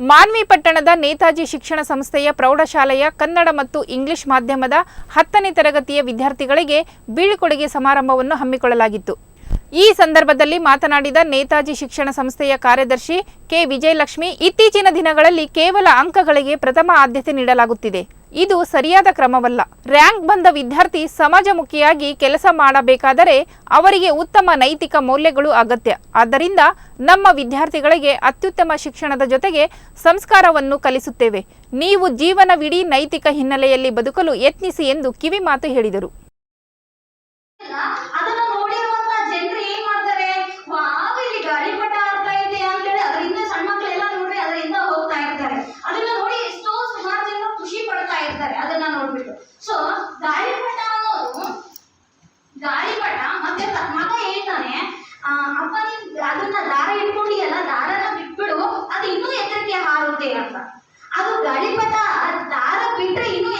ಮಾನ್ವಿ ಪಟ್ಟಣದ ನೇತಾಜಿ ಶಿಕ್ಷಣ ಸಂಸ್ಥೆಯ ಪ್ರೌಢಶಾಲೆಯ ಕನ್ನಡ ಮತ್ತು ಇಂಗ್ಲಿಷ್ ಮಾಧ್ಯಮದ 10ನೇ ತರಗತಿಯ ವಿದ್ಯಾರ್ಥಿಗಳಿಗೆ ಬೀಳ್ಕೊಡುಗೆ ಸಮಾರಂಭವನ್ನು ಹಮ್ಮಿಕೊಳ್ಳಲಾಗಿತ್ತು. ಈ ಸಂದರ್ಭದಲ್ಲಿ ಮಾತನಾಡಿದ ನೇತಾಜಿ ಶಿಕ್ಷಣ ಸಂಸ್ಥೆಯ ಕಾರ್ಯದರ್ಶಿ ಕೆ ವಿಜಯಲಕ್ಷ್ಮಿ, ಇತ್ತೀಚಿನ ದಿನಗಳಲ್ಲಿ ಕೇವಲ ಅಂಕಗಳಿಗೆ ಪ್ರಥಮ ಆದ್ಯತೆ ನೀಡಲಾಗುತ್ತಿದೆ. ಇದು ಸರಿಯಾದ ಕ್ರಮವಲ್ಲ. ರ್ಯಾಂಕ್ ಬಂದ ವಿದ್ಯಾರ್ಥಿ ಸಮಾಜಮುಖಿಯಾಗಿ ಕೆಲಸ ಮಾಡಬೇಕಾದರೆ ಅವರಿಗೆ ಉತ್ತಮ ನೈತಿಕ ಮೌಲ್ಯಗಳು ಅಗತ್ಯ. ಆದ್ದರಿಂದ ನಮ್ಮ ವಿದ್ಯಾರ್ಥಿಗಳಿಗೆ ಅತ್ಯುತ್ತಮ ಶಿಕ್ಷಣದ ಜೊತೆಗೆ ಸಂಸ್ಕಾರವನ್ನು ಕಲಿಸುತ್ತೇವೆ. ನೀವು ಜೀವನವಿಡೀ ನೈತಿಕ ಹಿನ್ನೆಲೆಯಲ್ಲಿ ಬದುಕಲು ಯತ್ನಿಸಿ ಎಂದು ಕಿವಿಮಾತು ಹೇಳಿದರು. ಅದನ್ನ ನೋಡ್ಬಿಟ್ಟು ಸೊ ಗಾಳಿಪಟ ಅನ್ನೋದು ಗಾಳಿಪಟ ಮತ್ತೆ ಮಗ ಹೇಳ್ತಾನೆ, ಅಪ್ಪ ನೀನ್ ಅದನ್ನ ದಾರ ಇಟ್ಕೊಂಡಿಯಲ್ಲ, ದಾರನ ಬಿಟ್ಬಿಡು, ಅದು ಇನ್ನೂ ಎತ್ತರಕ್ಕೆ ಹಾರುತ್ತೆ ಅಂತ. ಅದು ಗಾಳಿಪಟ ದಾರ ಬಿಟ್ರೆ ಇನ್ನೂ